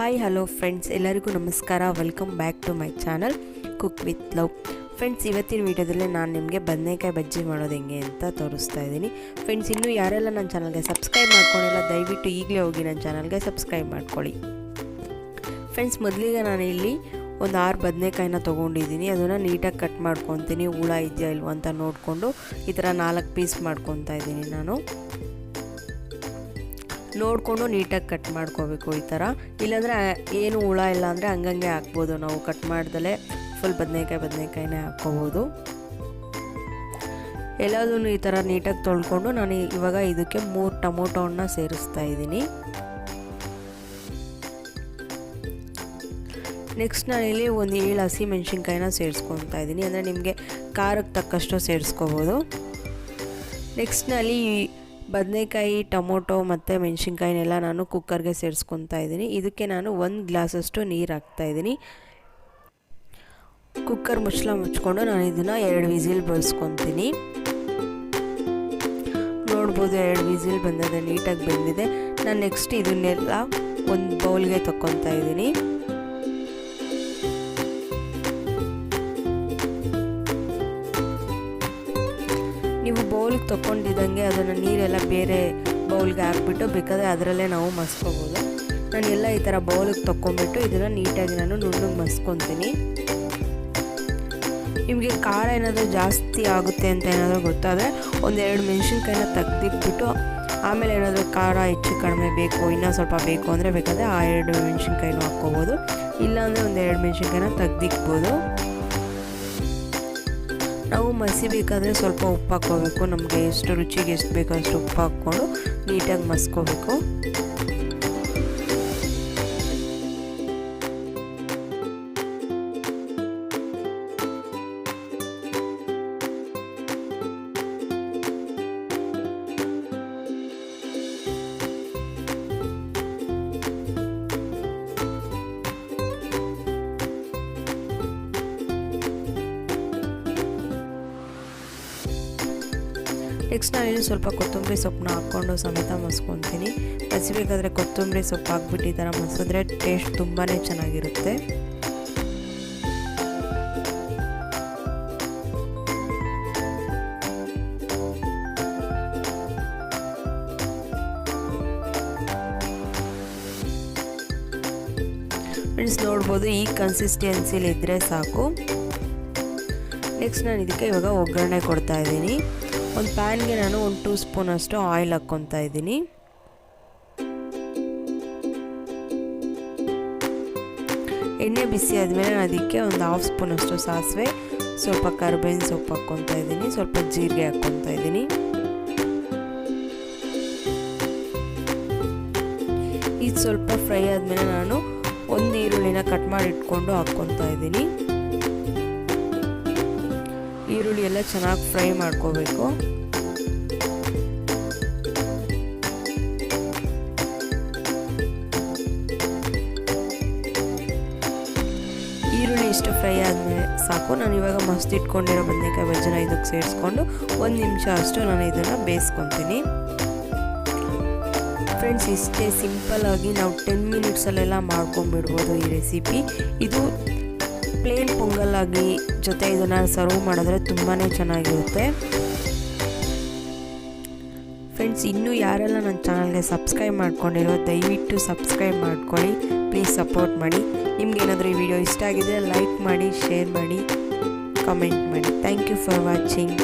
Hi hello friends, ಎಲ್ಲರಿಗೂ ನಮಸ್ಕಾರ. Welcome back to my channel cook with love. Friends, ಇವತ್ತಿನ ವಿಡಿಯೋದಲ್ಲಿ ನಾನು ನಿಮಗೆ ಬದನೆಕಾಯಿ ಬಜ್ಜಿ ಮಾಡೋದು ಹೆಂಗೆ ಅಂತ ತೋರಿಸ್ತಾ ಇದ್ದೀನಿ. ಫ್ರೆಂಡ್ಸ್, ಇನ್ನೂ ಯಾರೆಲ್ಲ ನನ್ನ ಚಾನಲ್ಗೆ ಸಬ್ಸ್ಕ್ರೈಬ್ ಮಾಡ್ಕೊಂಡಿಲ್ಲ ದಯವಿಟ್ಟು ಈಗಲೇ ಹೋಗಿ ನನ್ನ ಚಾನಲ್ಗೆ ಸಬ್ಸ್ಕ್ರೈಬ್ ಮಾಡ್ಕೊಳ್ಳಿ. ಫ್ರೆಂಡ್ಸ್, ಮೊದಲಿಗೆ ನಾನು ಇಲ್ಲಿ ಒಂದು 6 ಬದನೆಕಾಯಿನ ತೊಗೊಂಡಿದ್ದೀನಿ. ಅದನ್ನು ನೀಟಾಗಿ ಕಟ್ ಮಾಡ್ಕೊತೀನಿ. ಹುಳ ಇದೆಯಾ ಇಲ್ವ ಅಂತ ನೋಡಿಕೊಂಡು ಈ ಥರ 4 ಪೀಸ್ ಮಾಡ್ಕೊತಾ ಇದ್ದೀನಿ. ನಾನು ನೋಡಿಕೊಂಡು ನೀಟಾಗಿ ಕಟ್ ಮಾಡ್ಕೋಬೇಕು ಈ ಥರ. ಇಲ್ಲಾಂದರೆ ಏನು ಹುಳ ಇಲ್ಲ ಅಂದರೆ ಹಂಗಂಗೆ ಹಾಕ್ಬೋದು. ನಾವು ಕಟ್ ಮಾಡ್ದಲೇ ಫುಲ್ ಬದನೆಕಾಯಿನೇ ಹಾಕ್ಕೋಬೋದು. ಎಲ್ಲದೂ ಈ ಥರ ನೀಟಾಗಿ ತೊಳ್ಕೊಂಡು ನಾನು ಇವಾಗ ಇದಕ್ಕೆ 3 ಟೊಮೊಟೊವನ್ನು ಸೇರಿಸ್ತಾ ಇದ್ದೀನಿ. ನೆಕ್ಸ್ಟ್ ನಾನಿಲ್ಲಿ ಒಂದು 7 ಹಸಿಮೆಣ್ಸಿನ್ಕಾಯಿನ ಸೇರಿಸ್ಕೊತಾ ಇದ್ದೀನಿ. ಅಂದರೆ ನಿಮಗೆ ಖಾರಕ್ಕೆ ತಕ್ಕಷ್ಟು ಸೇರಿಸ್ಕೋಬೋದು. ನೆಕ್ಸ್ಟ್ ನಲ್ಲಿ ಬದನೆಕಾಯಿ, ಟೊಮೊಟೊ ಮತ್ತು ಮೆಣಸಿನ್ಕಾಯಿನೆಲ್ಲ ನಾನು ಕುಕ್ಕರ್ಗೆ ಸೇರಿಸ್ಕೊತಾ ಇದ್ದೀನಿ. ಇದಕ್ಕೆ ನಾನು 1 ಗ್ಲಾಸಷ್ಟು ನೀರು ಹಾಕ್ತಾಯಿದ್ದೀನಿ. ಕುಕ್ಕರ್ ಮುಚ್ಚಳ ಮುಚ್ಕೊಂಡು ನಾನು ಇದನ್ನು 2 ವಿಸಿಲ್ ಬಳ್ಸ್ಕೊತೀನಿ. ನೋಡ್ಬೋದು 2 ವಿಸಿಲ್ ಬಂದಿದೆ, ನೀಟಾಗಿ ಬೆಂದಿದೆ. ನಾನು ನೆಕ್ಸ್ಟ್ ಇದನ್ನೆಲ್ಲ ಒಂದು ಬೌಲ್ಗೆ ತಗೊತಾ ಇದ್ದೀನಿ. ನೀವು ಬೌಲ್ಗೆ ತೊಗೊಂಡಿದ್ದಂಗೆ ಅದನ್ನು ನೀರೆಲ್ಲ ಬೇರೆ ಬೌಲ್ಗೆ ಹಾಕ್ಬಿಟ್ಟು ಬೇಕಾದರೆ ಅದರಲ್ಲೇ ನಾವು ಮಸ್ಕೋಬೋದು. ನಾನೆಲ್ಲ ಈ ಥರ ಬೌಲಿಗೆ ತೊಗೊಂಬಿಟ್ಟು ಇದನ್ನು ನೀಟಾಗಿ ನಾನು ನುಣ್ಣಗೆ ಮಸ್ಕೊತೀನಿ. ನಿಮಗೆ ಖಾರ ಏನಾದರೂ ಜಾಸ್ತಿ ಆಗುತ್ತೆ ಅಂತ ಏನಾದರೂ ಗೊತ್ತಾದರೆ 1-2 ಮೆಣಸಿನ್ಕಾಯಿನ ತೆಗ್ದಿಟ್ಬಿಟ್ಟು ಆಮೇಲೆ ಏನಾದರೂ ಖಾರ ಹೆಚ್ಚು ಕಡಿಮೆ ಬೇಕು, ಇನ್ನೂ ಸ್ವಲ್ಪ ಬೇಕು ಅಂದರೆ ಬೇಕಾದರೆ ಆ 2 ಮೆಣಸಿನ್ಕಾಯಿನೂ ಹಾಕ್ಕೋಬೋದು. ಇಲ್ಲಾಂದರೆ 1-2 ಮೆಣಸಿನ್ಕಾಯಿನ ತೆಗ್ದಿಕ್ಬೋದು. ನಾವು ಮಸಿಬೇಕಾದ್ರೆ ಸ್ವಲ್ಪ ಉಪ್ಪು ಹಾಕ್ಕೋಬೇಕು. ನಮಗೆ ಎಷ್ಟು ರುಚಿಗೆ ಎಷ್ಟು ಬೇಕೋ ಅಷ್ಟು ಉಪ್ಪು ಹಾಕ್ಕೊಂಡು ನೀಟಾಗಿ ಮಸ್ಕೋಬೇಕು. ನೆಕ್ಸ್ಟ್ ನಾನಿಲ್ಲಿ ಸ್ವಲ್ಪ ಕೊತ್ತಂಬರಿ ಸೊಪ್ಪನ್ನ ಹಾಕ್ಕೊಂಡು ಸಮೇತ ಮಸ್ಕೊತೀನಿ. ಮಸಿಬೇಕಾದ್ರೆ ಕೊತ್ತಂಬರಿ ಸೊಪ್ಪು ಹಾಕ್ಬಿಟ್ಟು ಈ ಥರ ಮಸಿದ್ರೆ ಟೇಸ್ಟ್ ತುಂಬಾ ಚೆನ್ನಾಗಿರುತ್ತೆ. ಫ್ರೆಂಡ್ಸ್, ನೋಡ್ಬೋದು ಈ ಕನ್ಸಿಸ್ಟೆನ್ಸಿಲಿ ಇದ್ದರೆ ಸಾಕು. ನೆಕ್ಸ್ಟ್ ನಾನು ಇದಕ್ಕೆ ಇವಾಗ ಒಗ್ಗರಣೆ ಕೊಡ್ತಾ ಇದ್ದೀನಿ. ಒಂದು ಪ್ಯಾನ್ಗೆ ನಾನು 1 2 ಸ್ಪೂನಷ್ಟು ಆಯಿಲ್ ಹಾಕ್ಕೊತಾ ಇದ್ದೀನಿ. ಎಣ್ಣೆ ಬಿಸಿ ಆದಮೇಲೆ ನಾನು ಅದಕ್ಕೆ ಒಂದು 1/2 ಸ್ಪೂನಷ್ಟು ಸಾಸಿವೆ, ಸ್ವಲ್ಪ ಕರಿಬೇವಿನ ಸೊಪ್ಪು ಹಾಕ್ಕೊತಾ ಇದ್ದೀನಿ, ಸ್ವಲ್ಪ ಜೀರಿಗೆ ಹಾಕ್ಕೊತಾ ಇದ್ದೀನಿ. ಇದು ಸ್ವಲ್ಪ ಫ್ರೈ ಆದಮೇಲೆ ನಾನು ಒಂದು ಈರುಳ್ಳಿನ ಕಟ್ ಮಾಡಿ ಇಟ್ಕೊಂಡು ಹಾಕ್ಕೊತಾ ಇದ್ದೀನಿ. ಈರುಳ್ಳಿ ಎಲ್ಲ ಚೆನ್ನಾಗಿ ಫ್ರೈ ಮಾಡ್ಕೋಬೇಕು. ಈರುಳ್ಳಿ ಇಷ್ಟು ಫ್ರೈ ಆದಮೇಲೆ ಸಾಕು. ನಾನು ಇವಾಗ ಮಸ್ತ್ ಇಟ್ಕೊಂಡಿರೋ ಬದನೆಕಾಯಿ ಬಜ್ಜಿನ ಇದಕ್ಕೆ ಸೇರಿಸ್ಕೊಂಡು 1 ನಿಮಿಷ ಅಷ್ಟು ನಾನು ಇದನ್ನು ಬೇಯಿಸ್ಕೊತೀನಿ. ಫ್ರೆಂಡ್ಸ್, ಇಷ್ಟೇ ಸಿಂಪಲ್ಲಾಗಿ ನಾವು 10 ಮಿನಿಟ್ಸಲ್ಲೆಲ್ಲ ಮಾಡ್ಕೊಂಡ್ಬಿಡ್ಬೋದು ಈ ರೆಸಿಪಿ. ಇದು ಪ್ಲೇನ್ ಪೊಂಗಲ್ ಆಗಿ ಜೊತೆ ಇದನ್ನು ಸರ್ವ್ ಮಾಡಿದ್ರೆ ತುಂಬಾ ಚೆನ್ನಾಗಿರುತ್ತೆ. ಫ್ರೆಂಡ್ಸ್, ಇನ್ನೂ ಯಾರೆಲ್ಲ ನನ್ನ ಚಾನಲ್ಗೆ ಸಬ್ಸ್ಕ್ರೈಬ್ ಮಾಡ್ಕೊಂಡಿರೋ ದಯವಿಟ್ಟು ಸಬ್ಸ್ಕ್ರೈಬ್ ಮಾಡ್ಕೊಳ್ಳಿ. ಪ್ಲೀಸ್ ಸಪೋರ್ಟ್ ಮಾಡಿ. ನಿಮ್ಗೇನಾದರೂ ಈ ವಿಡಿಯೋ ಇಷ್ಟ ಆಗಿದ್ರೆ ಲೈಕ್ ಮಾಡಿ, ಶೇರ್ ಮಾಡಿ, ಕಮೆಂಟ್ ಮಾಡಿ. Thank you for watching.